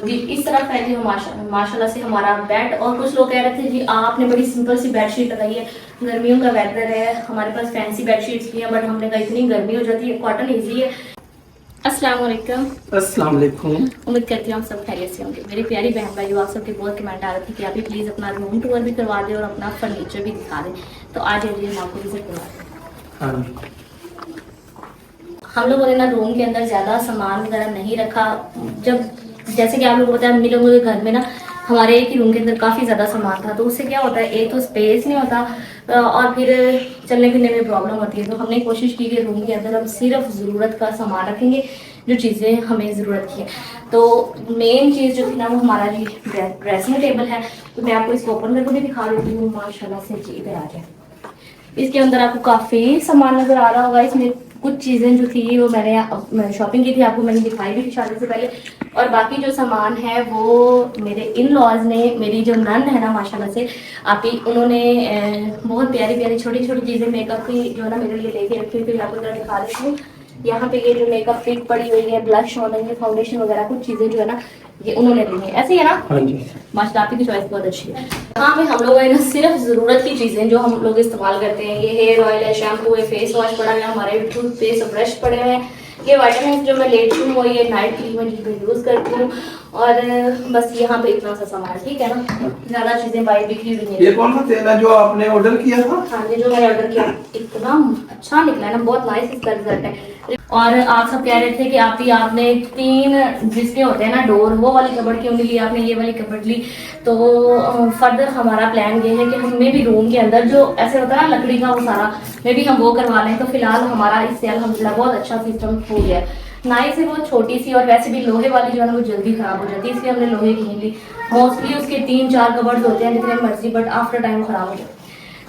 जी इस तरफ है जी माशाल्लाह से हमारा बेड। और कुछ लोग कह रहे थे जी आपने बड़ी सिंपल सी बेडशीट लगाई है, गर्मियों का वेदर है, हमारे पास फैंसी बेडशीट्स भी हैं, बट हमने कहा इतनी गर्मी हो जाती है, कॉटन इजी है। अस्सलाम वालेकुम। अस्सलाम वालेकुम। उम्मीद करती हूँ आप सब खैरियत से होंगे। मेरी प्यारी बहन भाई आप सबके बहुत कमेंट आ रहे थे कि आप भी प्लीज़ अपना रूम टूर भी करवा दें और अपना फर्नीचर भी दिखा दें, तो आज आइए हम आपको विजिट करवा दें। हाँ, हम लोगों ने ना रूम के अंदर ज़्यादा सामान वगैरह नहीं रखा। जब जैसे कि आप लोगों को पता है अम्मी लोगों के घर में ना हमारे एक ही रूम के अंदर काफ़ी ज़्यादा सामान था, तो उससे क्या होता है एक तो स्पेस नहीं होता और फिर चलने फिरने में प्रॉब्लम होती है। तो हमने कोशिश की कि रूम के अंदर हम सिर्फ ज़रूरत का सामान रखेंगे, जो चीज़ें हमें ज़रूरत की है। तो मेन चीज़ जो थी ना वो हमारा जी ड्रेसिंग टेबल है। तो मैं आपको इसको ओपन करके भी दिखा देती हूँ। माशाल्लाह से जी इधर आ जाए, इसके अंदर आपको काफ़ी सामान नज़र आ रहा होगा। इसमें कुछ चीज़ें जो थी वो मैंने शॉपिंग की थी, आपको मैंने दिखाई भी थी शादी से पहले। और बाकी जो सामान है वो मेरे इन लॉज ने, मेरी जो नंद है ना माशाल्लाह से आप ही, उन्होंने बहुत प्यारी प्यारी छोटी छोटी चीज़ें मेकअप की जो है ना मेरे लिए लेके रखी हुई थी। आपको जरा दिखा देती हूँ। यहाँ पे ये जो मेकअप किट पड़ी हुई है, ब्लश ऑन है, फाउंडेशन वगैरह कुछ चीज़ें जो है ना ये उन्होंने दी है। ऐसे ही है ना? हाँ जी। माशाल्लाह आपकी चॉइस बहुत अच्छी है। हाँ भाई हम लोग है ना सिर्फ ज़रूरत की चीज़ें जो हम लोग इस्तेमाल करते हैं, ये हेयर ऑयल है, शैम्पू है, फेस वॉश पड़ा है, हमारे टूथपेस्ट ब्रश पड़े हुए हैं, ये वाइटामिन जो मैं लेती हूँ वो ये नाइट क्रीम है जिसको यूज़ करती हूँ। और बस यहाँ पे इतना सा सामान, ठीक है ना, ज़्यादा चीज़ें बाहर बिखरी हुई नहीं। ये कौन सा तेल है जो आपने ऑर्डर किया था? हाँ जी जो मैंने ऑर्डर किया इतना अच्छा निकला है ना, बहुत नाइस इसका रिजल्ट है। और आप सब कह रहे थे कि आप ही आपने 3 जिसके होते हैं ना डोर, वो वाली कबर्ड क्यों नहीं ली आपने, ये वाली कबर्ड ली। तो फर्दर हमारा प्लान ये है कि हमें भी रूम के अंदर जो ऐसे होता है ना लकड़ी का वो सारा में भी हम वो करवा लें। तो फिलहाल हमारा इससे अल्हम्दुलिल्लाह बहुत अच्छा सिस्टम हो गया है। नाई से वो छोटी सी और वैसे भी लोहे वाली जो है ना वो जल्दी खराब हो जाती है, इसलिए हमने लोहे की नहीं ली। मोस्टली उसके 3-4 कबर्ड होते हैं जितने मर्जी, बट आफ्टर टाइम खराब हो जाते हैं।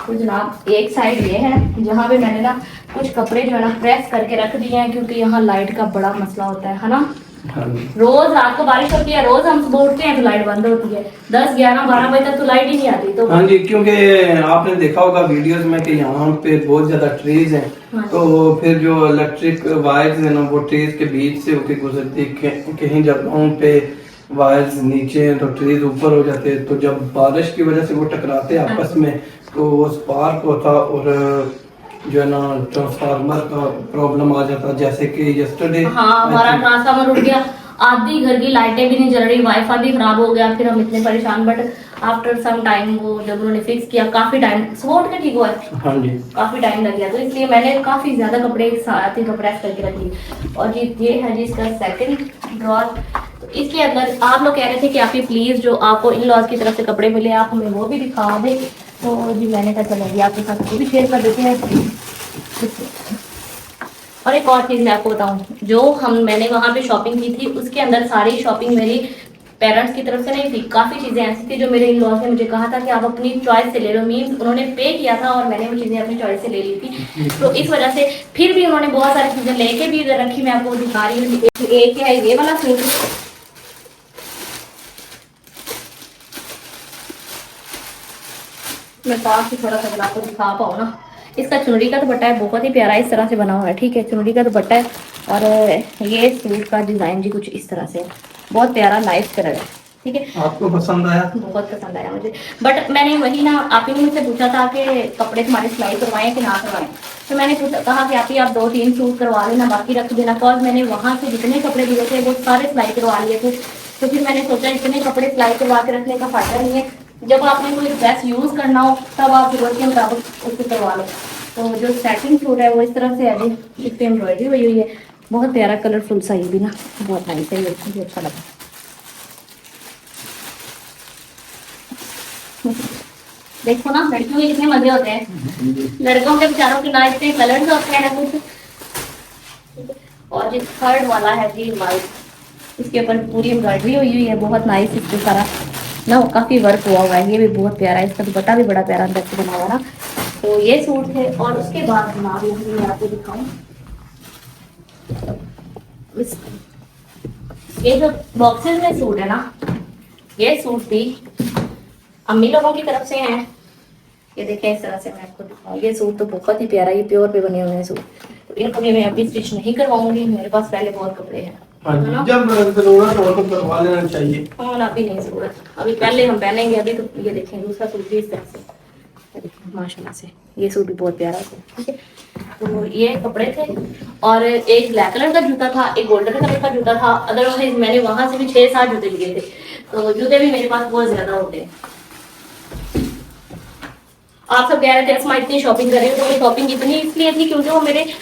तो जनाब एक साइड ये है जहाँ पे मैंने ना कुछ कपड़े जो है ना प्रेस करके रख दिए हैं, क्योंकि यहाँ लाइट का बड़ा मसला होता है ना। हाँ जी। रोज रात को बारिश होती है, रोज हम सुबह उठते हैं तो लाइट बंद होती है, 10-11-12 बजे तक तो लाइट ही नहीं आती। तो हाँ जी, क्योंकि आपने देखा होगा वीडियोस में कि यहाँ पे बहुत ज्यादा ट्रीज हैं। हाँ तो फिर जो इलेक्ट्रिक वायर्स है ना वो ट्रीज के बीच से होकर गुजरती, कहीं जगहों पे वायर्स नीचे हैं तो ट्रीज ऊपर हो जाते हैं, तो जब बारिश की वजह से वो टकराते हैं आपस में तो वो स्पार्क होता और जो है ना ट्रांसफार्मर का प्रॉब्लम आ जाता, जैसे कि यस्टरडे हाँ हमारा ट्रांसफार्मर उठ गया, आधी घर की लाइटें भी नहीं जल रही, वाईफाई भी खराब हो गया, फिर हम इतने परेशान। बट आफ्टर सम टाइम वो जब उन्होंने फिक्स किया, काफी टाइम सुबह उठ के ठीक हुआ है। हाँ जी। काफी टाइम लग गया, तो इसलिए मैंने काफी ज्यादा कपड़े एक साथ ही प्रेस करके रख दिए। और ये है जी इसका सेकंड ड्रॉर। तो इसके अंदर आप लोग कह रहे थे कि आप ही प्लीज जो आपको इन लॉज की तरफ से कपड़े मिले आप हमें वो भी दिखा दें। तो जी मैंने कहा चलेंगे आपके साथ वो भी शेयर कर देते हैं। और एक और चीज मैं आपको बताऊं, जो मैंने वहां पे शॉपिंग की थी उसके अंदर सारी शॉपिंग मेरी पेरेंट्स की तरफ से नहीं थी। काफी चीजें ऐसी थी जो मेरे इन लॉज ने मुझे कहा था कि आप अपनी चॉइस से ले लो, मीन्स उन्होंने पे किया था और मैंने वो चीजें अपनी चॉइस से ले ली थी। तो इस वजह से फिर भी उन्होंने बहुत सारी चीजें लेके भी इधर रखी, मैं आपको दिखा रही हूँ। एक है ये वाला सूट, मैं पास से थोड़ा सा आपको दिखा पाऊँ ना। इसका चुनरी का दुपट्टा है, बहुत ही प्यारा इस तरह से बना हुआ है, ठीक है, चुनरी का दुपट्टा है। और ये सूट का डिजाइन जी कुछ इस तरह से है, बहुत प्यारा नाइस कलर है, ठीक है। आपको पसंद आया? बहुत पसंद आया मुझे। बट मैंने वही ना आप ही ने मुझसे पूछा था कि कपड़े तुम्हारे सिलाई करवाएं कि ना करवाएं, तो मैंने कहा कि आप 2-3 सूट करवा लेना, बाकी रख देना। कॉज मैंने वहाँ से जितने कपड़े लिए थे वो सारे सिलाई करवा लिए थे। तो फिर मैंने सोचा इतने कपड़े सिलाई करवा के रखने का फायदा नहीं है, जब आपने कोई ड्रेस यूज करना हो तब आप जरूरत के मुताबिक उसको करवा लो। तो जो सेकंड सूट है वो इस तरह से है जी, इस पर एम्ब्रॉयडरी हुई हुई है, बहुत प्यारा कलरफुल सा, ये भी ना बहुत नाइस है, ये मुझे अच्छा लगा। देखो ना लड़कियों के कितने मजे होते हैं, लड़कों के बेचारों के ना इतने कलर्स होते हैं कुछ। और जो थर्ड वाला है जी वाइट, इसके ऊपर पूरी एम्ब्रॉयडरी हुई हुई है, बहुत नाइस, इसके सारा ना काफी वर्क हुआ हुआ है, ये भी बहुत प्यारा है, इसका दुपट्टा भी बड़ा प्यारा अंदर से बना हुआ ना। तो ये सूट थे। और उसके बाद मैं आपको दिखाऊं, ये जो बॉक्सेस में सूट है ना, ये सूट भी अम्मी लोगों की तरफ से हैं। ये देखें इस तरह से मैं आपको दिखाऊं, ये सूट तो बहुत ही प्यारा, ये प्योर पे बने हुए हैं सूट। तो इनको भी मैं अभी स्टिच नहीं करवाऊंगी, मेरे पास पहले बहुत कपड़े हैं। हाँ जी, है ना? जब जरूरत हो तो करवा लेना चाहिए। और अभी नहीं जरूरत, अभी पहले हम पहनेंगे। अभी तो ये देखें दूसरा सूट भी इस तरह से, ये देखें माशाल्लाह से ये सूट भी बहुत प्यारा है। ठीक है, तो ये कपड़े थे और एक ब्लैक कलर का जूता था, एक गोल्डन कलर का जूता था। अदरवाइज मैंने वहां से भी 6-7 जूते लिए थे, तो जूते भी मेरे पास बहुत ज्यादा होते हैं। आप सब कह रहे थे अस्मा इतनी शॉपिंग कर रही हो, तो वो शॉपिंग इतनी इसलिए थी क्योंकि वो मेरे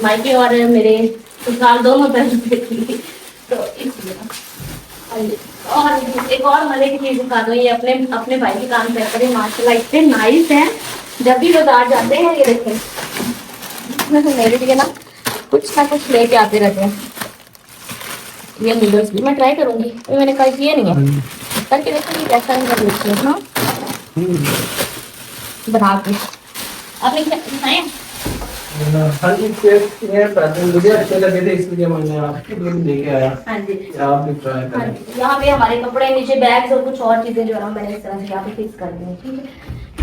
मायके और मेरे ससुराल दोनों तरफ से थी, तो इसलिए। और एक और मजे की चीज दिखा दो, ये अपने अपने भाई के कान पे करें, माशाल्लाह इतने नाइस हैं। जब भी बाजार जाते हैं ये देखें मेरे लिए ना कुछ लेके आते रहते हैं। ये नूडल्स भी मैं ट्राई करूंगी, अभी मैंने कल किए नहीं है, करके देखूंगी कैसा नहीं कर लेती है ना बना के। आपने खाए? हाँ जी, मुझे अच्छे लगे थे इसलिए मैंने आपके लिए लेके आया। हाँ जी, आप भी ट्राई हाँ करें। जी। यहाँ पे हमारे कपड़े नीचे बैग्स और कुछ और चीजें जो है ना मैंने इस तरह से यहाँ पे फिक्स कर दी हैं। ठीक है,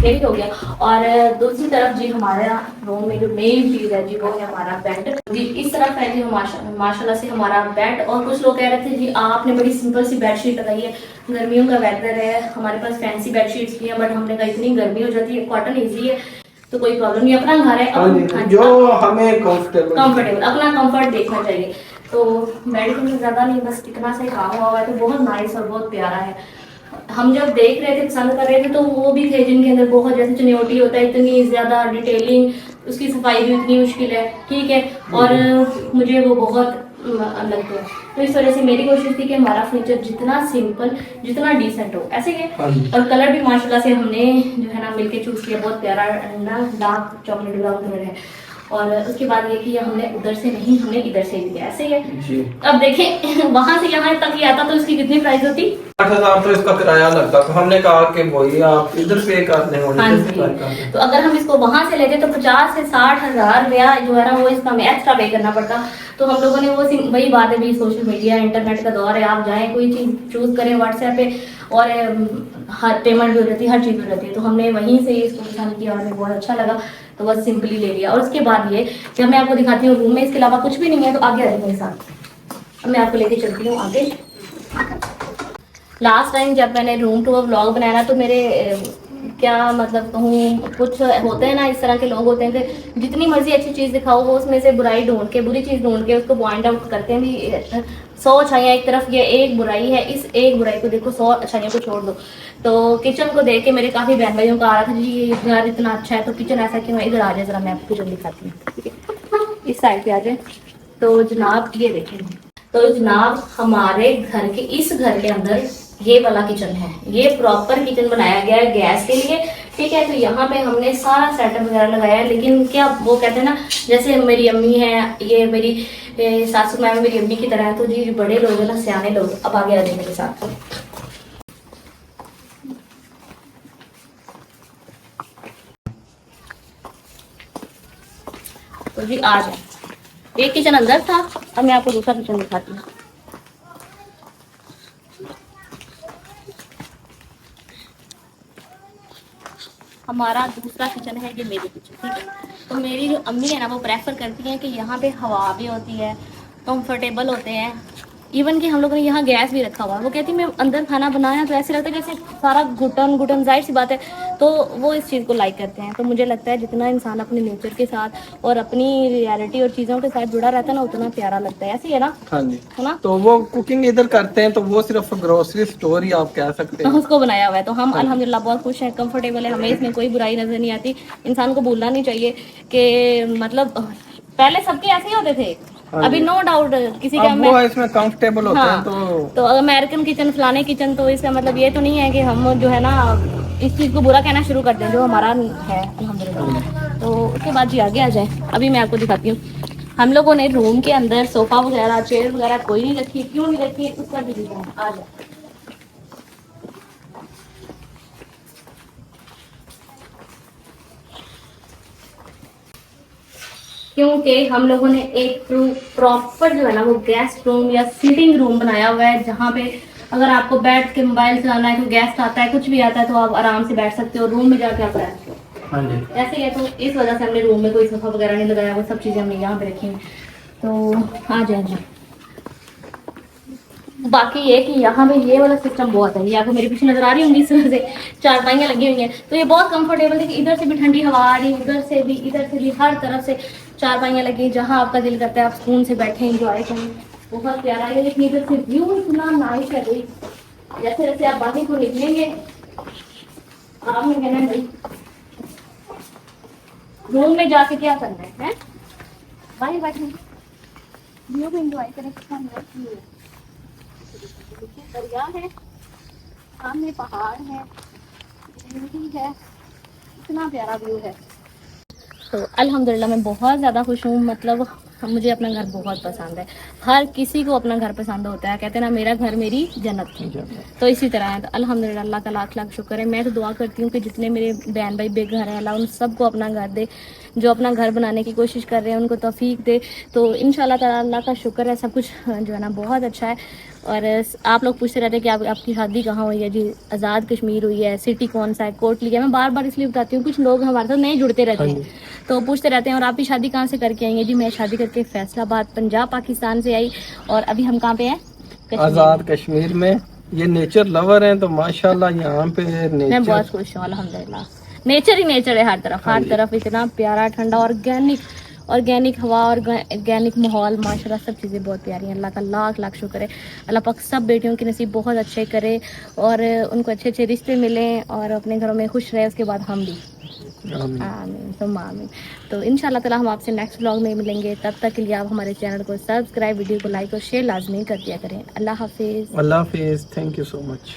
ये भी हो गया। और दूसरी तरफ जी हमारा रूम में जो मेन चीज है जी वो है हमारा बेड। जी इस तरफ है जी माशाल्लाह से हमारा बेड। और कुछ लोग कह रहे थे जी आपने बड़ी सिंपल सी बेडशीट लगाई है, गर्मियों का वेदर है, हमारे पास फैंसी बेडशीट्स भी है, बट हमने कहा इतनी गर्मी हो जाती है, कॉटन ईजी है तो कोई प्रॉब्लम नहीं, अपना घर है। हाँ जी, जो हमें कंफर्टेबल अपना कंफर्ट देखना चाहिए। तो बेड में ज्यादा नहीं, बस इतना सा ही काम हुआ है, तो बहुत नाइस और बहुत प्यारा है। हम जब देख रहे थे पसंद कर रहे थे तो वो भी थे जिनके अंदर बहुत जैसे चुनौती होता है, इतनी ज्यादा डिटेलिंग, उसकी सफाई भी इतनी मुश्किल है। ठीक है, और मुझे वो बहुत लगते हैं, तो इस वजह से मेरी कोशिश थी कि हमारा फर्नीचर जितना सिंपल जितना डिसेंट हो ऐसे ही है। और कलर भी माशाल्लाह से हमने जो है ना मिलके चूज किया, बहुत प्यारा ना डार्क चॉकलेट ब्राउन कलर है। और उसके बाद ये कि हमने उधर से नहीं, हमने इधर से लिया, ऐसे ही है जी। अब देखें वहां से यहाँ तक ही आता तो इसकी कितनी प्राइस होती? 8,000 तो इसका किराया लगता, तो हमने कहा कि वही आप इधर पे कर दें। हाँ जी, तो अगर हम इसको वहां से लेते तो 50 से 60 हजार रुपया जो है ना वो इसका हमें एक्स्ट्रा पे करना पड़ता। तो हम लोगों ने वो वही बात है भी, सोशल मीडिया इंटरनेट का दौर है, आप जाएं कोई चीज चूज करें व्हाट्सएप पे और हर पेमेंट भी हो जाती है, हर चीज हो जाती है। तो हमने वहीं से इसको पसंद किया और हमें बहुत अच्छा लगा, तो बस सिंपली ले लिया। और उसके बाद ये जब मैं आपको दिखाती हूँ रूम में इसके अलावा कुछ भी नहीं है, तो आगे आ जाए मेरे साथ, अब मैं आपको लेके चलती हूँ आगे। लास्ट टाइम जब मैंने रूम टूर व्लॉग बनाया ना, तो मेरे क्या मतलब कहूँ, कुछ होते हैं ना इस तरह के लोग होते हैं कि जितनी मर्जी अच्छी चीज़ दिखाओ वो उसमें से बुराई ढूंढ के, बुरी चीज़ ढूंढ के उसको पॉइंट आउट करते हैं भी 100 अच्छाइयाँ एक तरफ, ये एक बुराई है, इस एक बुराई को देखो 100 अच्छाइयों को छोड़ दो। तो किचन को देख के मेरे काफ़ी बहन भाइयों का आ रहा था जी ये घर इतना अच्छा है तो किचन ऐसा क्यों है। इधर आ जाए ज़रा, मैं आपको किचन दिखाती हूँ, ठीक है, इस साइड पे आ जाए। तो जनाब ये देखें, तो जनाब हमारे घर के इस घर के अंदर ये वाला किचन है, ये प्रॉपर किचन बनाया गया है गैस के लिए। ठीक है, तो यहाँ पे हमने सारा सेटअप वगैरह लगाया है। लेकिन क्या वो कहते हैं ना, जैसे मेरी अम्मी है, ये मेरी सासू माँ मेरी अम्मी की तरह है, तो जी बड़े लोग हैं ना, सियाने लोग। अब आगे आ जाए मेरे साथ। तो जी आ जाए, एक किचन अंदर था, अब मैं आपको दूसरा किचन दिखाती हूँ। हमारा दूसरा किचन है ये मेरी किचन। ठीक है, तो मेरी जो अम्मी है ना वो प्रेफर करती हैं कि यहाँ पे हवा भी होती है, कंफर्टेबल होते हैं। इवन कि हम लोगों ने यहाँ गैस भी रखा हुआ है। वो कहती है मैं अंदर खाना बनाया तो ऐसे लगता है जैसे सारा घुटन घुटन, जाहिर सी बात है, तो वो इस चीज़ को लाइक करते हैं। तो मुझे लगता है जितना इंसान अपने नेचर के साथ और अपनी रियलिटी और चीज़ों के साथ जुड़ा रहता है ना, उतना प्यारा लगता है। ऐसे ही है ना? हाँ जी, है ना? तो वो कुकिंग इधर करते हैं, तो वो सिर्फ ग्रोसरी स्टोर ही आप कह सकते हैं, उसको बनाया हुआ है। तो हम अल्हम्दुलिल्लाह बहुत खुश हैं, कंफर्टेबल है, हमें इसमें कोई बुराई नजर नहीं आती। इंसान को भूलना नहीं चाहिए कि मतलब पहले सबके ऐसे ही होते थे, अभी नो डाउट किसी का वो इसमें कंफर्टेबल होते हैं। तो अमेरिकन किचन, फलाने किचन, तो इसका मतलब ये तो नहीं है कि हम जो है ना इस चीज़ को बुरा कहना शुरू कर दें जो हमारा है अल्हम्दुलिल्लाह। तो उसके बाद जी आगे आ जाए, अभी मैं आपको दिखाती हूँ। हम लोगों ने रूम के अंदर सोफा वगैरह, चेयर वगैरह कोई नहीं रखी, क्यों नहीं रखी उसका भी रीजन है, आ जाए। क्योंकि हम लोगों ने एक प्रॉपर जो है ना वो गेस्ट रूम या सिटिंग रूम बनाया हुआ है, जहाँ पे अगर आपको बैठ के मोबाइल चलाना है, कोई गेस्ट आता है, कुछ भी आता है, तो आप आराम से बैठ सकते हो, रूम में जाके आप बैठ सकते हो। हाँ जी, ऐसे ही है। तो इस वजह से हमने रूम में कोई सोफा वगैरह नहीं लगाया, वो सब चीज़ें हमने यहाँ पे रखी हैं। तो आ जाए जी, बाकी ये कि यहाँ पे ये वाला सिस्टम बहुत है, ये आपको मेरे पीछे नजर आ रही होंगी इस वजह से चारपाइयाँ लगी हुई हैं, तो ये बहुत कंफर्टेबल है कि इधर से भी ठंडी हवा आ रही है, इधर से भी हर तरफ से चारपाइयाँ लगी हैं, जहाँ आपका दिल करता है आप सुकून से बैठे एंजॉय करें। बहुत प्यारा है, लेकिन इधर से व्यू इतना नाइस है भाई, जैसे जैसे आप बाकी को निकलेंगे आपने कहना भाई रूम में जाके क्या करना है? भाई बैठे व्यू को एंजॉय करें, कितना मस्त व्यू है। देखिए दरिया है, सामने पहाड़ है, ग्रीनरी है, इतना प्यारा व्यू है। तो अल्हम्दुलिल्लाह मैं बहुत ज़्यादा खुश हूँ, मतलब मुझे अपना घर बहुत पसंद है। हर किसी को अपना घर पसंद होता है, कहते हैं ना मेरा घर मेरी जन्नत है, तो इसी तरह है। तो अल्हम्दुलिल्लाह अल्लाह का लाख लाख शुक्र है। मैं तो दुआ करती हूँ कि जितने मेरे बहन भाई बेघर हैं अल्लाह उन सबको अपना घर दे, जो अपना घर बनाने की कोशिश कर रहे हैं उनको तौफीक दे। तो इंशाल्लाह ताला अल्लाह का शुक्र है, सब कुछ जो है ना बहुत अच्छा है। और आप लोग पूछते रहते हैं कि आपकी शादी कहाँ हुई है जी? आज़ाद कश्मीर हुई है। सिटी कौन सा है? कोटली है। मैं बार बार इसलिए बताती हूँ, कुछ लोग हमारे साथ नहीं जुड़ते रहते हैं तो पूछते रहते हैं और आप भी शादी कहाँ से करके आई हैं? जी मैं शादी करके फैसलाबाद पंजाब पाकिस्तान से आई, और अभी हम कहाँ पे हैं? आजाद कश्मीर में। ये नेचर लवर हैं तो माशाल्लाह यहाँ पे नेचर, मैं बहुत खुश हूँ अल्हम्दुलिल्लाह। नेचर ही नेचर है हर तरफ इतना प्यारा ठंडा ऑर्गेनिक हवा और ऑर्गेनिक माहौल, माशाल्लाह सब चीज़ें बहुत प्यारी हैं। अल्लाह का लाख लाख शुक्र है। अल्लाह पाक सब बेटियों के नसीब बहुत अच्छे करे और उनको अच्छे अच्छे रिश्ते मिलें और अपने घरों में खुश रहे, उसके बाद हम भी आमीन तुम आमीन। तो इंशाल्लाह ताला हम आपसे नेक्स्ट व्लॉग में मिलेंगे, तब तक के लिए आप हमारे चैनल को सब्सक्राइब, वीडियो को लाइक और शेयर लाजमी कर दिया करें। अल्लाह हाफिज़। अल्लाह हाफिज़। Thank you so much.